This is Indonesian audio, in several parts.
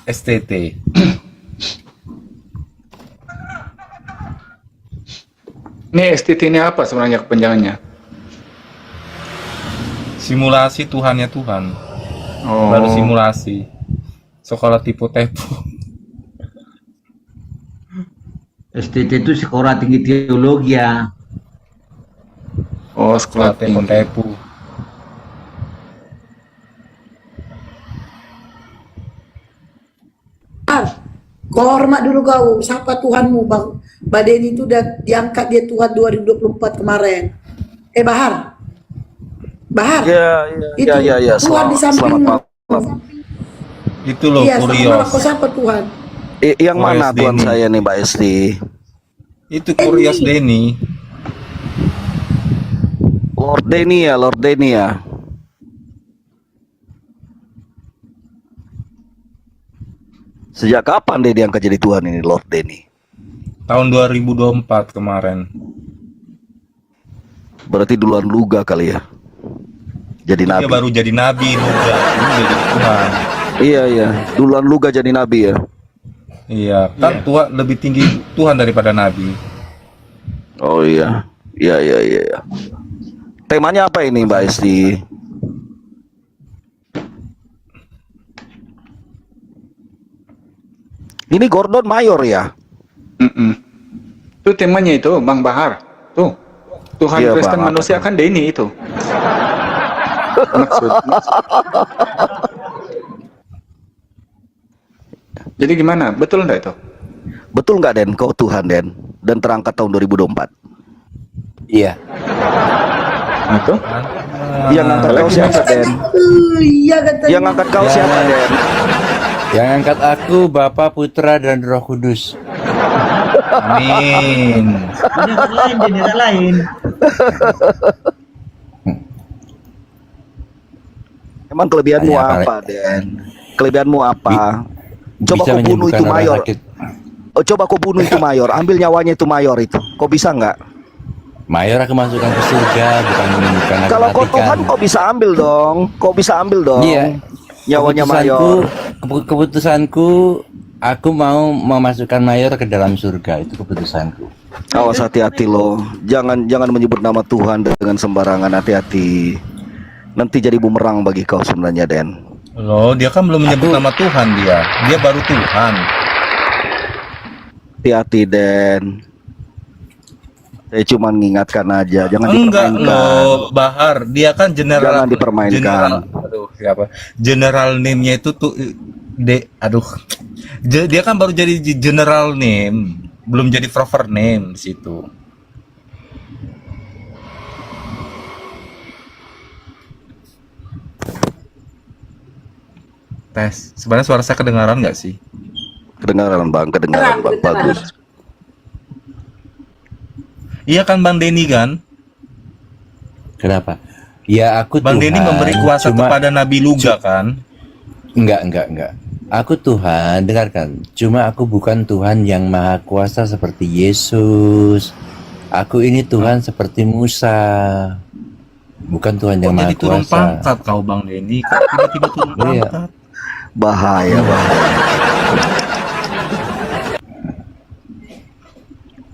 STT. Ini STT ini apa sebenarnya kepanjangannya? Simulasi Tuhannya Tuhan. Oh, Baru simulasi. Sekolah tipu-tepu. STT itu sekolah tinggi teologi ya. oh Sekolah sekolah tinggi. tipu-tepu. Kau hormat dulu kau, siapa Tuhanmu Bang? Baden itu udah diangkat dia Tuhan 2024 kemarin. Bahar. Bahar. Itu Tuhan Selamat, di sampingmu. malam. Itu loh, Iya, Kurios. kau siapa Tuhan? Yang mana Kurios Tuhan Denny. saya nih, Mbak Esti? Itu Kurios Denny. Lord Denny ya, Lord Denny ya. Sejak kapan dia diangkat jadi Tuhan ini, Lord Denny? Tahun 2024 kemarin. Berarti duluan Luga kali ya. Jadi Dia nabi. baru jadi nabi juga. Ini jadi Tuhan. Iya, duluan Luga jadi nabi ya. Iya, kan Tuhan lebih tinggi Tuhan daripada nabi. Oh iya. Iya. Temanya apa ini, Mbak Esti? Ini Gordon Mayor ya? Itu temanya itu Bang Bahar. Tuh. Tuhan Iya, Kristen Bang, apa manusia tuh? kan Denny itu. Maksud. Jadi gimana? Betul enggak itu? Betul nggak, Den? Kau Tuhan, Den? Dan terangkat tahun 2024. Iya. Nah, itu. Yang ngangkat kau siapa, Den? Iya katanya. Yang ngangkat kau siapa, Den? Yang angkat aku Bapa, Putra, dan Roh Kudus. Amin. Jenderal lain. Emang kelebihanmu Tanya apa, Den? Kelebihanmu apa? Coba Bisa kau bunuh menyembuhkan itu orang Mayor. sakit. Oh, coba kau bunuh itu Mayor. Ambil nyawanya itu Mayor itu. Kau bisa nggak? Mayor aku masukkan ke surga, bukan menyembuhkan aku Kalau kau matikan. Tuhan, kau bisa ambil dong. Kau bisa ambil dong. Iya. Nyawanya Keputusanku, Mayor. keputusanku, aku mau memasukkan Mayor ke dalam surga. Itu keputusanku. Awas, hati-hati loh. Jangan menyebut nama Tuhan dengan sembarangan. Hati-hati. Nanti jadi bumerang bagi kau sebenarnya, Den. Loh, dia kan belum menyebut nama Tuhan dia. Dia baru Tuhan. Hati-hati, Den. Saya cuma mengingatkan aja, jangan Enggak dipermainkan. loh, Bahar. Dia kan general. Jangan dipermainkan. Aduh, siapa? General name-nya itu tuh dia kan baru jadi general name, belum jadi proper name di situ. Tes. Sebenarnya suara saya kedengaran nggak sih? Kedengaran Bang, bagus. Iya kan Bang Denny kan? Kenapa? Ya aku Bang Tuhan, Denny memberi kuasa cuma- kepada Nabi Luga kan? Enggak. Aku Tuhan, dengarkan. Cuma aku bukan Tuhan yang maha kuasa seperti Yesus. Aku ini Tuhan seperti Musa. Bukan Tuhan yang Kok maha jadi turun kuasa. pangkat kau Bang Denny? Kok tiba-tiba turun Iya. pangkat? Bahaya.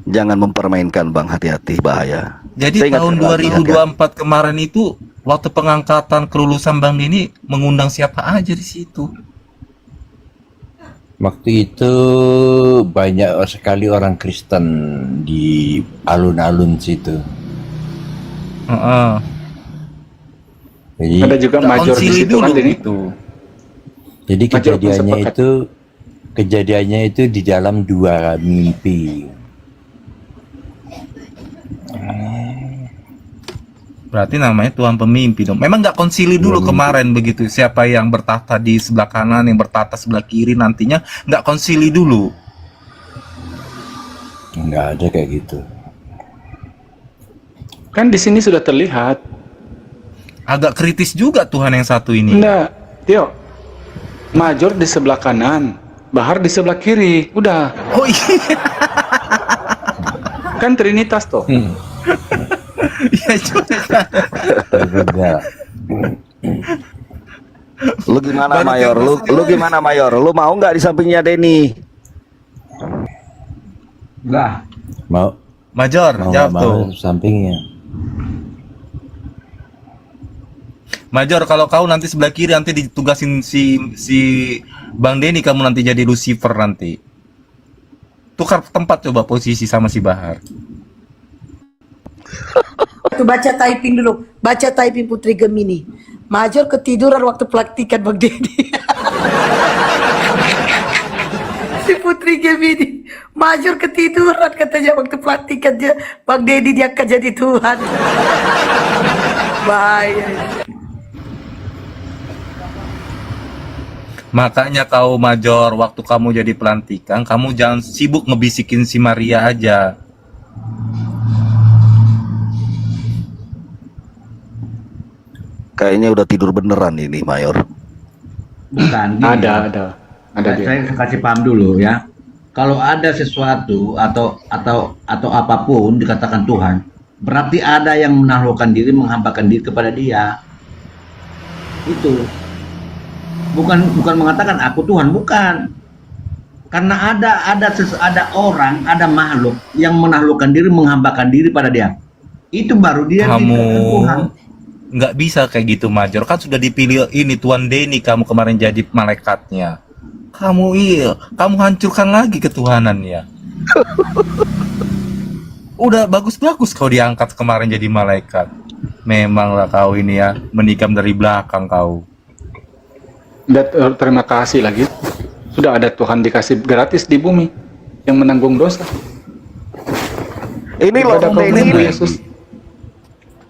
Jangan mempermainkan Bang, hati-hati, bahaya. Jadi Saya ingat tahun sekali, 2024 kemarin itu waktu pengangkatan kelulusan Bang Denny mengundang siapa aja di situ? Waktu itu banyak sekali orang Kristen di alun-alun situ. Heeh. Jadi, Ada juga major di Konsili situ dulu kan Denny. gitu. jadi Major kejadiannya pun itu di dalam dua mimpi. Berarti namanya Tuhan pemimpin dong. Memang nggak konsili dulu kemarin begitu. Siapa yang bertahta di sebelah kanan, yang bertahta sebelah kiri nantinya nggak konsili dulu. Nggak ada kayak gitu. Kan di sini sudah terlihat. Agak kritis juga Tuhan yang satu ini. Enggak, Tio. Major di sebelah kanan, Bahar di sebelah kiri. Udah, Oh iya, kan Trinitas tuh. iya juga. Berbeda. Lu gimana Banyak Mayor? yang Lu gimana Mayor? Lu mau nggak di sampingnya Denny? Enggak. Mau Major, mau jawab nggak tuh. mau sampingnya. Major, kalau kau nanti sebelah kiri nanti ditugasin si Bang Denny, kamu nanti jadi Lucifer nanti. Tukar tempat coba posisi sama si Bahar. Itu baca typing dulu. Baca typing Putri Gemini. Major ketiduran waktu pelatihan Bang Deddy. Si Putri Gemini. Major ketiduran katanya waktu pelatihan dia. Bang Deddy dia akan jadi Tuhan. Bahaya. Makanya kau Major, waktu kamu jadi pelantikan, kamu jangan sibuk ngebisikin si Maria aja. Kayaknya udah tidur beneran ini Mayor. Bukan. gini. Ada dia. Saya kasih paham dulu ya. Kalau ada sesuatu atau apapun dikatakan Tuhan, berarti ada yang menaklukkan diri, menghambakan diri kepada Dia. Itu. Bukan mengatakan aku Tuhan, bukan. Karena ada orang, ada makhluk yang menaklukkan diri, menghambakan diri pada Dia. Itu baru dia Kamu dikatakan Tuhan. nggak bisa kayak gitu Major, kan sudah dipilih ini Tuan Denny, kamu kemarin jadi malaikatnya. Kamu hancurkan lagi ketuhanannya. Udah bagus-bagus kau diangkat kemarin jadi malaikat. Memanglah kau ini ya, menikam dari belakang kau. Dan terima kasih lagi. Sudah ada Tuhan dikasih gratis di bumi yang menanggung dosa. Ini Ibadah Lord kau Denny beribu, ini, Yesus.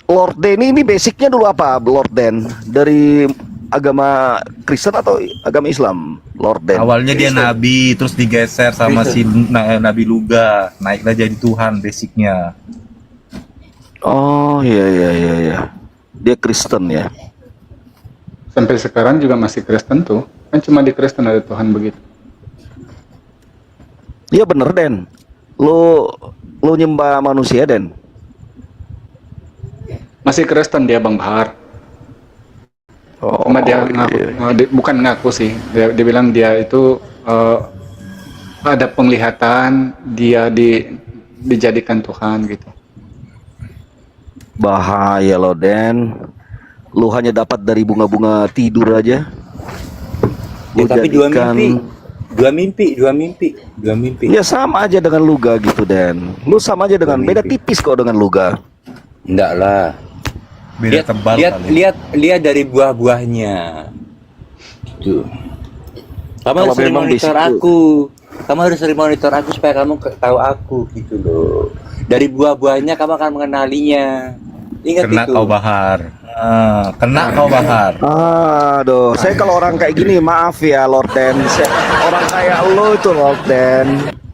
Lord Denny ini basicnya dulu apa Lord Den? Dari agama Kristen atau agama Islam Lord Den? Awalnya dia nabi, terus digeser sama si Nabi Luga, naiklah jadi Tuhan basicnya. Oh iya. Dia Kristen ya. Sampai sekarang juga masih Kristen tuh. Kan cuma di Kristen ada Tuhan begitu. Iya bener Den. Lu nyembah manusia Den. Masih Kristen dia Bang Bahar. Oh, Cuma dia ngaku, bukan ngaku sih. Dia bilang dia itu ada penglihatan, dia dijadikan Tuhan gitu. bahaya lo Den. Lu hanya dapat dari bunga-bunga tidur aja. Ya, Lu tapi jadikan- dua mimpi. Ya sama aja dengan Luga gitu Den. Lu sama aja dengan, beda tipis kok dengan Luga. Enggak lah. Beda tebal kali. Lihat dari buah-buahnya. Gitu. Kamu Kalau harus sering memang monitor basic aku. Kamu harus sering monitor aku supaya kamu tahu aku gitu loh. Dari buah-buahnya kamu akan mengenalinya. Ingat Kena itu. kau Bahar. Kena kau Bahar. Aduh, saya kalau orang kayak gini maaf ya Lord Den. Orang kayak lu itu Lord Den,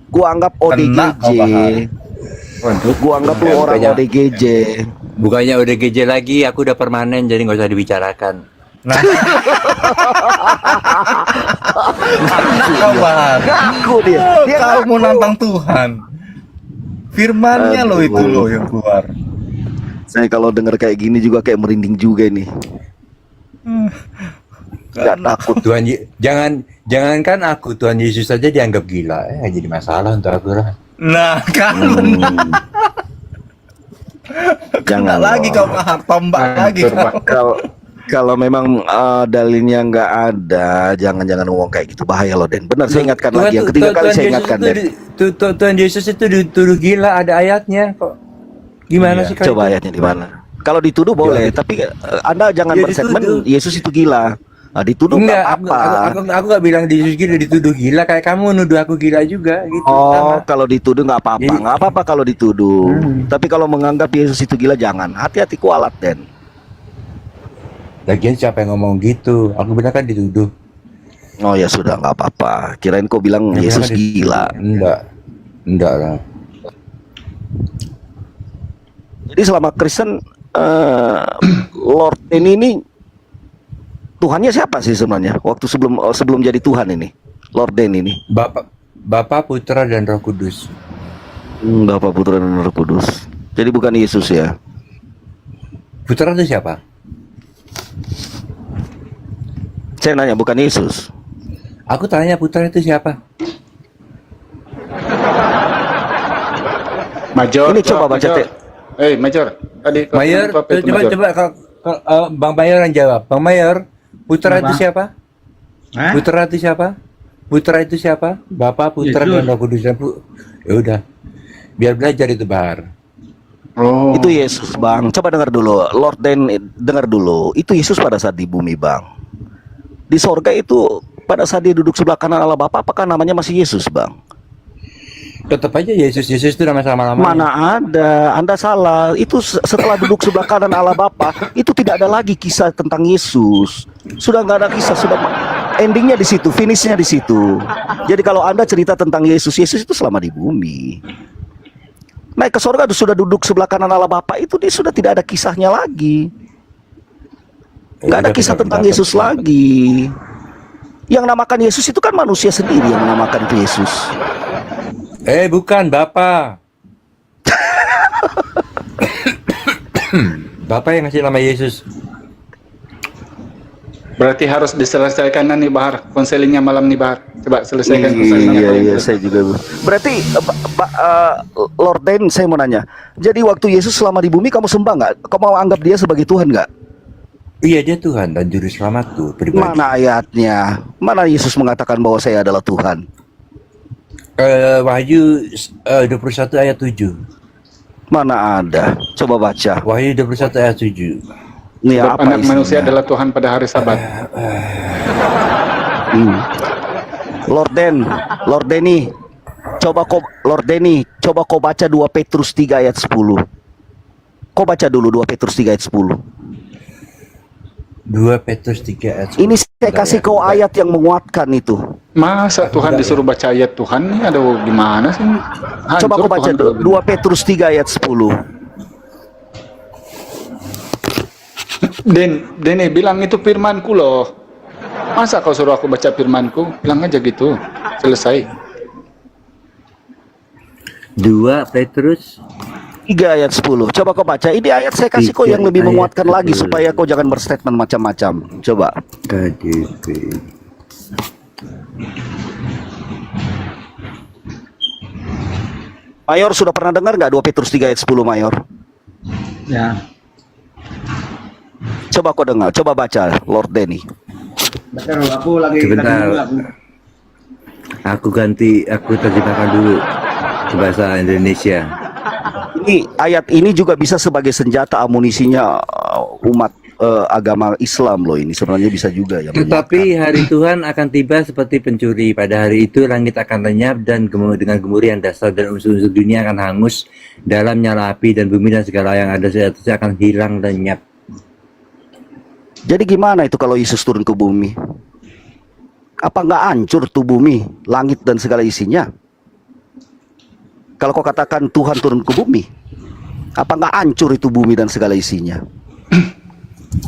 gua anggap Kena kau, Bahar. ODGJ. Gua anggap lu orang Bukannya- ODGJ. Bukannya udah GJ lagi, aku udah permanen jadi nggak usah dibicarakan. Nah. Kena kau Bahar. Ngaku dia. Dia Kau mau ngaku. nantang Tuhan. Firmannya lo itu lo yang keluar. Saya kalau denger kayak gini juga kayak merinding juga ini. Gak takut. Jangankan aku, Tuhan Yesus saja dianggap gila. Jadi masalah untuk aku lah. Nah, kan kena Jangan lagi loh. kau Bahar, tombak lagi Hancur, kau. Pak. Kalau memang dalilnya nggak ada, jangan ngomong kayak gitu, bahaya loh Den. Benar, saya ingatkan lagi. Yang ketiga kali saya ingatkan Den. Tuhan Yesus itu dituduh gila, ada ayatnya kok. Gimana Iya. sih kalau Coba itu? ayatnya di mana? Kalau dituduh boleh, tapi Anda jangan Ya, berstatement dituduh. Yesus itu gila. Nah, dituduh nggak Enggak, apa-apa. aku nggak bilang Yesus gila, dituduh gila kayak kamu nuduh aku gila juga gitu. Oh, sama. kalau dituduh nggak apa-apa, Jadi- nggak apa-apa kalau dituduh. Tapi kalau menganggap Yesus itu gila jangan. Hati-hati kualat Den. Lagian siapa yang ngomong gitu? Aku bilang kan dituduh. Oh ya sudah nggak apa-apa. Kirain kau bilang Yang Yesus bilang kan gila. dituduh. Enggak lah. Jadi selama Kristen Lord ini Tuhannya siapa sih sebenarnya? Waktu sebelum jadi Tuhan ini, Lord Den ini. Bapa, Putra dan Roh Kudus. Bapa, Putra dan Roh Kudus. Jadi bukan Yesus ya? Putra itu siapa? Saya nanya bukan Yesus. Aku tanya putra itu siapa? Major. Ini coba baca Major. Major. Tadi kau Mayor, bilang apa itu, coba Major? coba Bang Mayor yang jawab. Bang Mayor, putra itu Kenapa? siapa? Hah? Putra itu siapa? Putra itu siapa? Bapak, Putra, Yesus. dan Roh Kudus. Ya udah, biar belajar itu Bahar. Oh. Itu Yesus, Bang. Coba dengar dulu. Lord Dan, dengar dulu. Itu Yesus pada saat di bumi, Bang. Di sorga itu pada saat dia duduk sebelah kanan Allah Bapa, apakah namanya masih Yesus, Bang? Tetap aja Yesus itu nama sama-sama. Mana ada, Anda salah. Itu setelah duduk sebelah kanan Allah Bapa, itu tidak ada lagi kisah tentang Yesus. Sudah nggak ada kisah, sudah endingnya di situ, finishnya di situ. Jadi kalau Anda cerita tentang Yesus, Yesus itu selama di bumi. Naik ke surga sudah duduk sebelah kanan Allah Bapa, itu dia sudah tidak ada kisahnya lagi. Nggak ada kisah tentang Yesus lagi. Yang namakan Yesus itu kan manusia sendiri yang menamakan itu Yesus. Bukan Bapak. Bapak yang ngasih nama Yesus. Berarti harus diselesaikan nih Bahar. Konselingnya malam nih Bahar. Coba selesaikan konselingnya. Iya, saya juga. Berarti Lord Dan, saya mau nanya. Jadi waktu Yesus selama di bumi kamu sembah nggak? Kamu mau anggap dia sebagai Tuhan nggak? Iya, dia Tuhan dan juru selamatku pribadi. Mana ayatnya? Mana Yesus mengatakan bahwa saya adalah Tuhan? Wahyu 21 ayat 7. Mana ada? Coba baca. Wahyu 21 ayat 7. Ini Sebab apa anak isinya? manusia adalah Tuhan pada hari Sabat. Lord Denny, Lord Denny, coba kau baca 2 Petrus 3 ayat 10. Kau baca dulu 2 Petrus 3 ayat 10. 2 Petrus 3 ayat 10. Ini saya kasih kau ayat yang menguatkan itu. Masa Tuhan disuruh baca ayat Tuhan nih? Aduh, gimana sih? Coba Hancur kau baca Tuhan kalau begini. 2 Petrus 3 ayat 10. Dene bilang itu firmanku loh. Masa kau suruh aku baca firmanku? Bilang aja gitu. Selesai. 2 Petrus 3 ayat 10. Coba kau baca. Ini ayat saya kasih kau yang lebih 3 menguatkan ayat lagi 10. supaya kau jangan berstatement macam-macam. Coba. KDP. Mayor sudah pernah dengar nggak 2 Petrus 3 ayat 10, Mayor? Ya. Coba kau dengar, coba baca Lord Denny. Betul, aku lagi Sebentar. dulu aku. Aku terjemahkan dulu ke bahasa Indonesia. Ini ayat ini juga bisa sebagai senjata amunisinya umat agama Islam loh, ini sebenarnya bisa juga ya. Tetapi hari Tuhan akan tiba seperti pencuri. Pada hari itu langit akan lenyap dan dengan gemuruh dasar dan unsur-unsur dunia akan hangus dalam nyala api, dan bumi dan segala yang ada di atasnya akan hilang lenyap. Jadi gimana itu kalau Yesus turun ke bumi? Apa nggak hancur tuh bumi, langit dan segala isinya? Kalau kau katakan Tuhan turun ke bumi, apa nggak hancur itu bumi dan segala isinya?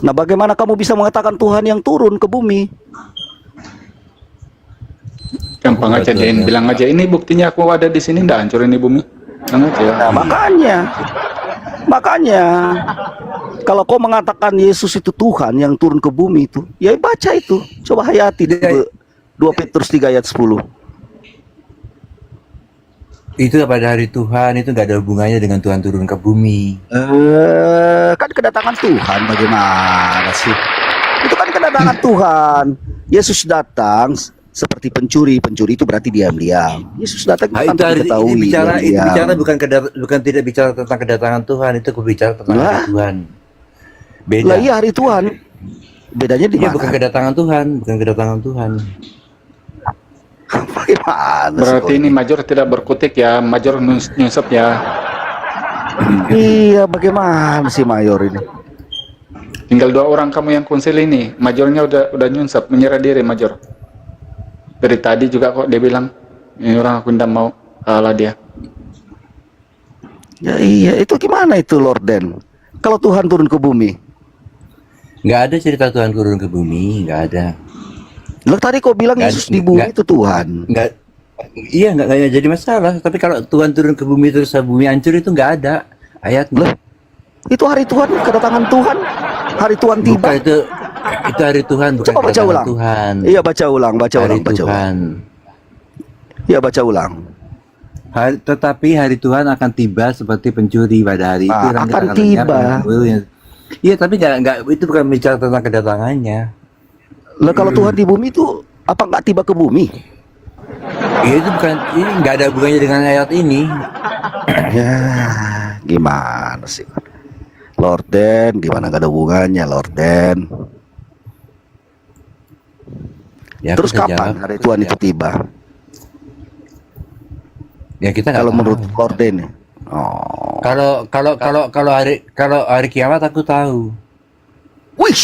Nah, bagaimana kamu bisa mengatakan Tuhan yang turun ke bumi? Gampang aja Den, bilang aja ini buktinya aku ada di sini, ndak hancur ini bumi. Bilang aja. Nah, makanya kalau kau mengatakan Yesus itu Tuhan yang turun ke bumi itu, ya baca itu. Coba hayati 2 Petrus 3 ayat 10. Itu pada hari Tuhan, itu nggak ada hubungannya dengan Tuhan turun ke bumi. Kan kedatangan Tuhan, bagaimana sih? Itu kan kedatangan Tuhan. Yesus datang seperti pencuri itu berarti diam-diam. Yesus datang Itu tanpa hari, diketahui. ini bicara diam-diam. bukan tidak bicara tentang kedatangan Tuhan, itu bicara tentang Lah. hari Tuhan. Beda. Lah iya, hari Tuhan. Bedanya di Iya, mana? bukan kedatangan Tuhan. Bagaimana sih Berarti kau ini Major tidak berkutik ya, Major nyusup ya. Iya, bagaimana sih Mayor ini? Tinggal 2 orang kamu yang konsil ini. Majornya udah nyusup, menyerah diri Major. Dari tadi juga kok dia bilang ini orang aku tidak mau, kalah dia. Ya iya, itu gimana itu Lord Dan? Kalau Tuhan turun ke bumi, Nggak ada cerita Tuhan turun ke bumi, nggak ada. lo tadi kau bilang Nggak- Yesus di bumi nggak- itu Tuhan. Nggak jadi masalah. Tapi kalau Tuhan turun ke bumi terus bumi hancur, itu nggak ada ayatnya. Loh, itu hari Tuhan, kedatangan Tuhan, hari Tuhan tiba. Bukan itu, Itu hari Tuhan, bukan Coba baca kedatangan ulang. Tuhan. Iya, baca ulang, baca Hari ulang, baca ulang. Tuhan. Iya, baca ulang. Tetapi hari Tuhan akan tiba seperti pencuri pada hari itu. Ah, Orang akan kita tiba. Iya, tapi nggak itu bukan bicara tentang kedatangannya. Lah kalau Tuhan di bumi itu apa nggak tiba ke bumi? Iya, itu bukan, ini nggak ada hubungannya dengan ayat ini. Ya, gimana sih? Lord Den, gimana gak ada hubungannya Lord Den? Ya, aku Terus bisa kapan jawab. hari Tuhan itu tiba? Ya kita nggak Kalau tahu. menurut Lord Den? Oh, Kalau hari kiamat aku tahu. wih,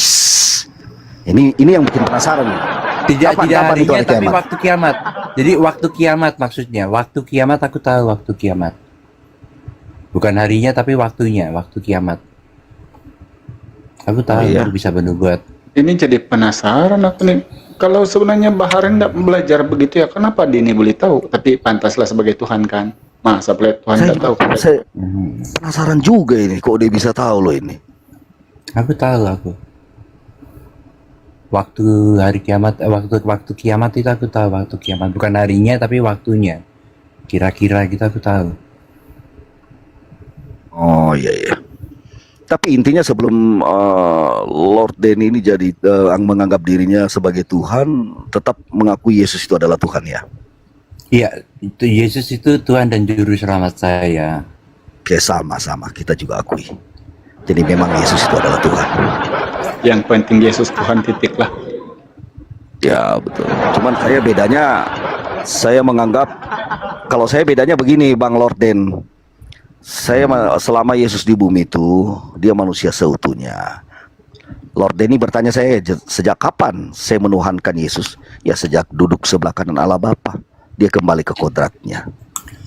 ini yang bikin penasaran nih. Tidak Kapan- tidak kapan itu harinya hari tapi kiamat? waktu kiamat. Jadi waktu kiamat maksudnya. Waktu kiamat aku tahu waktu kiamat. Bukan harinya tapi waktunya, waktu kiamat. Aku tahu, iya. aku bisa bernubuat. Ini jadi penasaran aku nih. Kalau sebenarnya Bahar tidak belajar begitu ya, kenapa Dini boleh tahu? Tapi pantaslah sebagai Tuhan kan. Masa Tuhan tidak tahu? Saya penasaran juga ini, kok dia bisa tahu loh ini. Aku tahu aku. Waktu hari kiamat, waktu kiamat itu aku tahu waktu kiamat. Bukan harinya tapi waktunya. Kira-kira gitu aku tahu. Oh iya iya. Tapi intinya sebelum Lord Den ini jadi menganggap dirinya sebagai Tuhan, tetap mengakui Yesus itu adalah Tuhan ya. Iya, itu Yesus itu Tuhan dan Juru Selamat saya. Oke, sama-sama kita juga akui. Jadi memang Yesus itu adalah Tuhan. Yang penting Yesus Tuhan, titik lah. Ya betul. Cuman saya menganggap kalau saya bedanya begini Bang Lord Den. Selama Yesus di bumi itu dia manusia seutuhnya. Lord Denny bertanya saya sejak kapan saya menuhankan Yesus? Ya sejak duduk sebelah kanan Allah Bapa. Dia kembali ke kodratnya.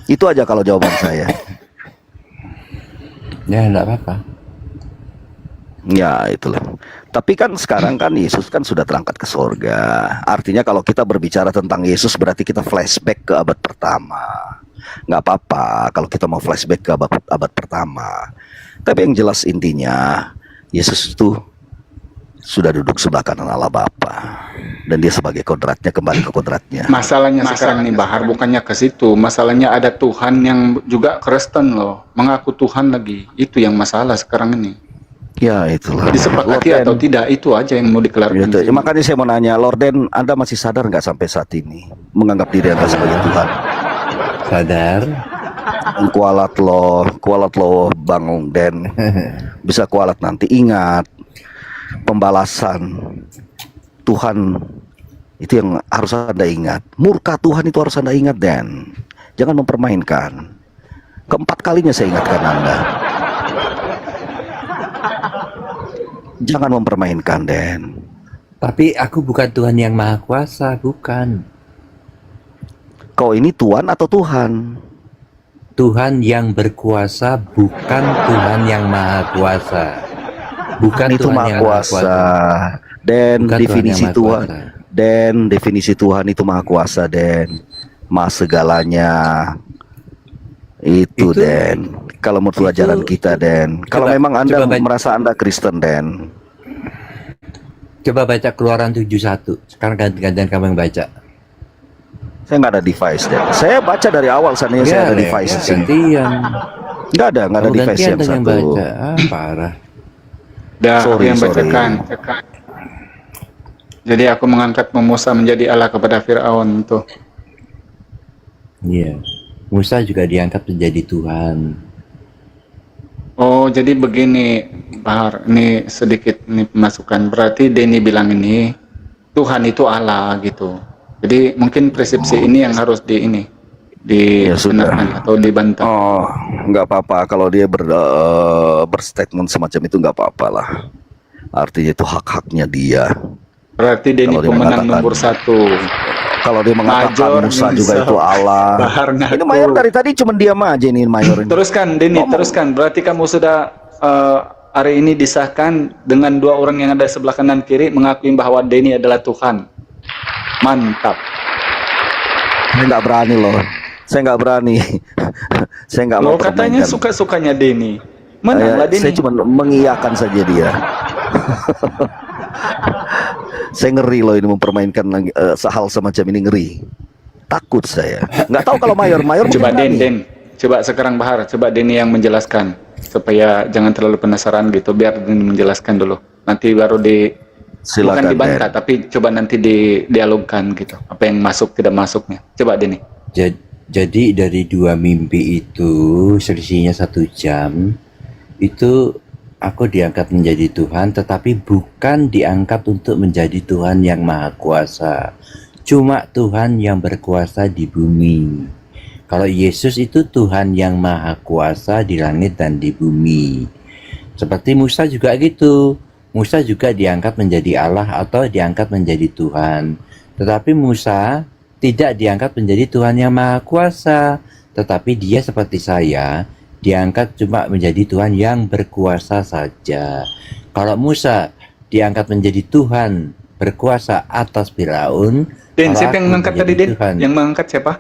Itu aja kalau jawaban saya. Ya, enggak apa-apa. Ya itulah. Tapi kan sekarang kan Yesus kan sudah terangkat ke sorga. Artinya kalau kita berbicara tentang Yesus berarti kita flashback ke abad pertama. Nggak apa-apa kalau kita mau flashback ke abad pertama. Tapi yang jelas intinya Yesus itu sudah duduk sebelah kanan Allah Bapa dan dia sebagai kodratnya kembali ke kodratnya. Masalahnya sekarang nih Bahar bukannya ke situ. Masalahnya ada Tuhan yang juga Kristen loh, mengaku Tuhan lagi. Itu yang masalah sekarang ini. Ya itulah. Disepakati Lord atau Den, tidak itu aja yang mau dikelarkan. gitu. Ya, makanya saya mau nanya, Lord Den, Anda masih sadar nggak sampai saat ini menganggap diri Anda sebagai Tuhan? Sadar. Kualat lo Bang Den, bisa kualat nanti. Ingat, pembalasan Tuhan itu yang harus Anda ingat. Murka Tuhan itu harus Anda ingat, Den. Jangan mempermainkan. Keempat kalinya saya ingatkan Anda. Jangan mempermainkan, Den. Tapi aku bukan Tuhan yang Maha Kuasa, bukan. Kau ini Tuhan atau Tuhan? Tuhan yang berkuasa, bukan Tuhan yang Maha Kuasa. Bukan itu Tuhan Maha yang Kuasa. Dan Bukan definisi Tuhan yang Maha Tuhan. Kuasa. Dan definisi Tuhan itu Maha Kuasa, Den. Maha segalanya. Itu Den. Kalau menurut pelajaran kita, Den. Kalau Coba- memang Anda coba baca. merasa Anda Kristen, Den. Coba baca Keluaran 71. Sekarang gantian kamu yang baca. Saya nggak ada device, Den. Saya baca dari awal seandainya saya ada device di sini. gantian. Nggak ada Kamu device gantian yang tuh yang satu. baca. Parah. Dah, aku Sorry, yang sorry. bacakan. Jadi aku mengangkat Musa menjadi Allah kepada Fir'aun tuh. Iya. Musa juga diangkat menjadi Tuhan. Oh, jadi begini, Bahar. Ini sedikit ini pemasukan. Berarti Denny bilang ini Tuhan itu Allah gitu. Jadi mungkin persepsi ini yang harus Ya, sudah. dibenarkan atau dibantah. Oh, nggak apa-apa kalau dia berstatement semacam itu, nggak apa-apa lah. Artinya itu hak-haknya dia. Berarti Denny Kalau dia pemenang mengatakan- nomor 1. Kalau dia mengatakan Major Musa nih, juga so. itu Allah. Bahar ngaku. Ini Mayor dari tadi cuma diam aja ini Mayor ini. Teruskan, Denny, Ngomong. teruskan. Berarti kamu sudah hari ini disahkan dengan dua orang yang ada sebelah kanan kiri mengakui bahwa Denny adalah Tuhan. Mantap. Saya nggak berani loh. Saya nggak berani. Saya nggak mau Lo katanya permainkan. suka-sukanya Denny. Menanglah Denny. Saya cuma mengiyakan saja dia. Saya ngeri loh ini mempermainkan hal semacam ini, ngeri. Takut saya. Nggak tahu kalau Mayor Coba mungkin berani. Den, coba sekarang Bahar, coba Denny yang menjelaskan supaya jangan terlalu penasaran gitu, biar Denny menjelaskan dulu. Nanti baru bukan Silakan, dibantah, Den. tapi coba nanti dialogkan gitu. Apa yang masuk tidak masuknya. Coba Denny. Jadi dari dua mimpi itu selisihnya 1 jam, itu aku diangkat menjadi Tuhan, tetapi bukan diangkat untuk menjadi Tuhan yang Maha Kuasa. Cuma Tuhan yang berkuasa di bumi. Kalau Yesus itu Tuhan yang Maha Kuasa di langit dan di bumi. Seperti Musa juga gitu. Musa juga diangkat menjadi Allah atau diangkat menjadi Tuhan. Tetapi Musa tidak diangkat menjadi Tuhan yang Maha Kuasa. Tetapi dia seperti saya, diangkat cuma menjadi Tuhan yang berkuasa saja. Kalau Musa diangkat menjadi Tuhan berkuasa atas Firaun, Den, kalau siapa yang aku mengangkat tadi menjadi Den? Tuhan. Yang mengangkat siapa?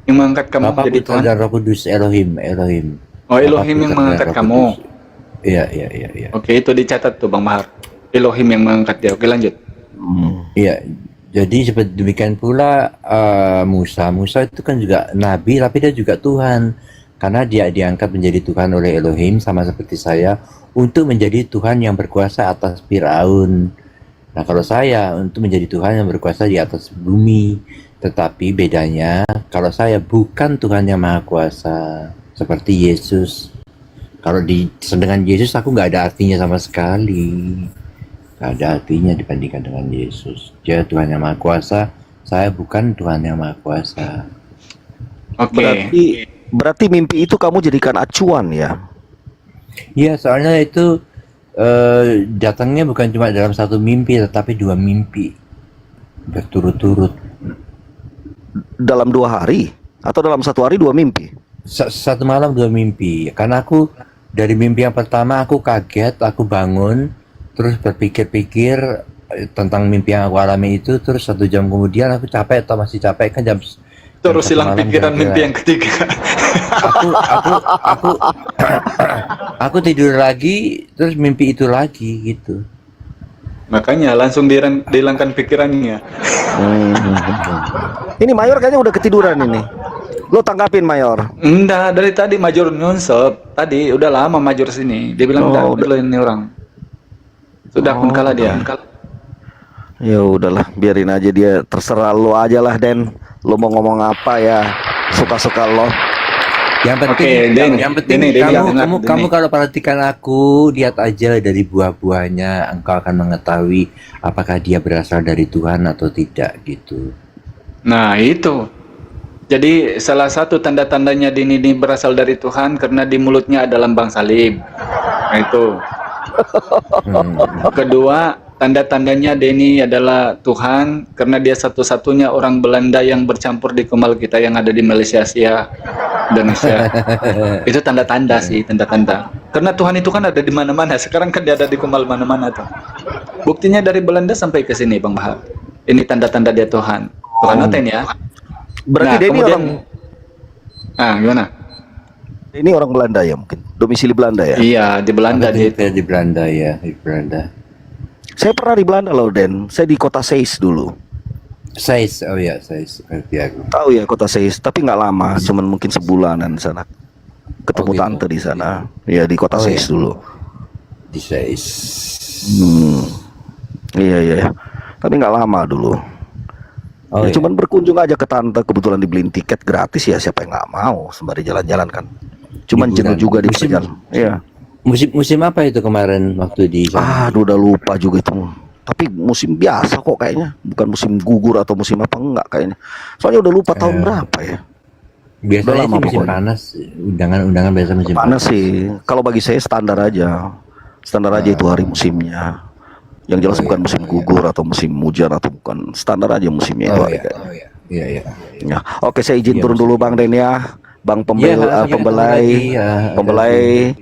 Yang mengangkat kamu Bapa, jadi Putra Tuhan? dan Roh Kudus, Elohim. Oh, Bapa, Elohim yang Putra, dan mengangkat Roh kamu. Kudus. Iya. Oke, itu dicatat tuh Bang Bahar. Elohim yang mengangkat dia. Oke, lanjut. Iya, jadi seperti demikian pula Musa. Musa itu kan juga nabi, tapi dia juga Tuhan. Karena dia diangkat menjadi Tuhan oleh Elohim, sama seperti saya, untuk menjadi Tuhan yang berkuasa atas Firaun. Nah, kalau saya untuk menjadi Tuhan yang berkuasa di atas bumi. Tetapi bedanya, kalau saya bukan Tuhan yang Maha Kuasa, seperti Yesus. Kalau dengan Yesus aku nggak ada artinya sama sekali. Nggak ada artinya dibandingkan dengan Yesus. Dia Tuhan yang Maha Kuasa, saya bukan Tuhan yang Maha Kuasa. Oke. Berarti mimpi itu kamu jadikan acuan ya? Iya, soalnya itu datangnya bukan cuma dalam satu mimpi, tetapi 2 mimpi berturut-turut. Dalam 2 hari atau dalam 1 hari 2 mimpi? Satu malam 2 mimpi. Karena aku dari mimpi yang pertama aku kaget, aku bangun, terus berpikir-pikir tentang mimpi yang aku alami itu, terus 1 jam kemudian aku capek atau masih capek kan jam Terus 1 hilang malam pikiran kira-kira. mimpi yang ketiga. Aku tidur lagi, terus mimpi itu lagi gitu. Makanya langsung dihilangkan pikirannya. Ini Mayor kayaknya udah ketiduran ini. Lo tanggapin Mayor. Enggak, dari tadi Major nyonsep. Tadi udah lama Major sini. Dia bilang enggak dulu ini orang. Sudah pun kalah dia. Ya udahlah, biarin aja dia, terserah lo aja lah Den. Lo mau ngomong apa ya, suka-suka lo. Yang penting, Oke, Den. yang penting Denny, kamu Denny. kalau perhatikan aku, lihat aja dari buah-buahnya, engkau akan mengetahui apakah dia berasal dari Tuhan atau tidak gitu. Nah, itu. Jadi salah satu tanda-tandanya Denny ini berasal dari Tuhan karena di mulutnya ada lambang salib. Nah, itu. Kedua, tanda-tandanya Denny adalah Tuhan karena dia satu-satunya orang Belanda yang bercampur di Kemal kita yang ada di Malaysia, Asia, Indonesia. Itu tanda-tanda sih, tanda-tanda. Karena Tuhan itu kan ada di mana-mana. Sekarang kan dia ada di Kemal mana-mana tuh. Buktinya dari Belanda sampai ke sini, Bang Bahar. Ini tanda-tanda dia Tuhan. Tuhan noten ya. Berarti Nah, Denny kemudian, orang gimana? ini orang Belanda ya, mungkin domisili Belanda ya. Iya, di Belanda dia. Di Belanda ya, di Belanda. Saya pernah di Belanda loh Den. Saya di kota Seis dulu. Sais, oh ya, Sais, ngerti aku. Tahu ya kota Seis, tapi nggak lama, cuman mungkin sebulanan di sana. Ketemu Oh, gitu. tante di sana. Ya di kota Oh, Seis ya. dulu. Di Sais. Iya. Tapi nggak lama dulu. Oh, Ya, ya. cuman berkunjung aja ke tante, kebetulan dibeliin tiket gratis ya, siapa yang nggak mau sembari jalan-jalan kan. Cuman Liburan. jenuh juga di Musim- perjalanan. Iya. Musim apa itu kemarin waktu di sana? Aduh udah lupa juga itu. Tapi musim biasa kok kayaknya, bukan musim gugur atau musim apa enggak kayaknya. Soalnya udah lupa tahun berapa ya. Biasanya udah lama sih musim pokoknya. panas, undangan-undangan biasa musim Panas sih. Kalau bagi saya standar aja. Standar aja itu hari musimnya. Yang jelas Oh, bukan iya, musim oh, iya. gugur atau musim hujan atau bukan, standar aja musimnya itu Oh hari ya, kayaknya. oh ya, iya ya. Ya. Oke, saya izin Iya, turun dulu Bang Den ya. Bang Iya, pembelai, iya, pembelai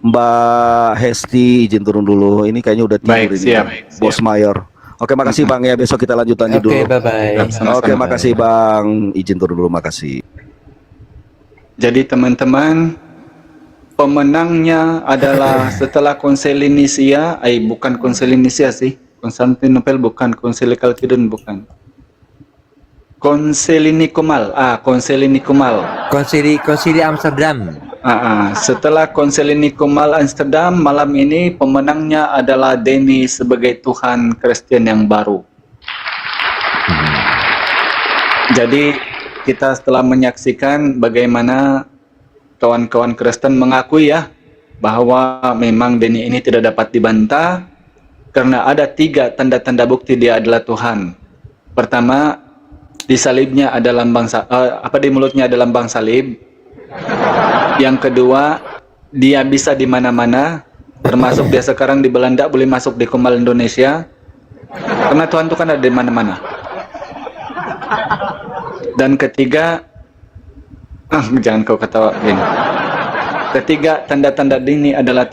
Mbak Hesti izin turun dulu. Ini kayaknya udah tidur Baik, ini. siap. Bos Mayor. Oke, makasih Bang ya. Besok kita lanjut Oke, dulu. bye-bye. Sama-sama. Oke, makasih Bang. Izin turun dulu, makasih. Jadi teman-teman, pemenangnya adalah setelah konseling Nisia, bukan konseling Nisia sih. Konstantinopel bukan, Konsili Chalcedon bukan. Konsili Nikomal. Konsili Nikomal. Konsili Amsterdam. Setelah Konsili Nikomal Amsterdam, malam ini pemenangnya adalah Denny sebagai Tuhan Kristen yang baru. Jadi kita setelah menyaksikan bagaimana kawan-kawan Kristen mengakui ya bahwa memang Denny ini tidak dapat dibantah karena ada 3 tanda-tanda bukti dia adalah Tuhan. Pertama, di salibnya ada lambang di mulutnya ada lambang salib. Yang kedua, dia bisa di mana-mana, termasuk dia sekarang di Belanda boleh masuk di Kumal Indonesia. Karena Tuhan itu kan ada di mana-mana. Dan ketiga, jangan kau ketawain. Ketiga, tanda-tanda ini adalah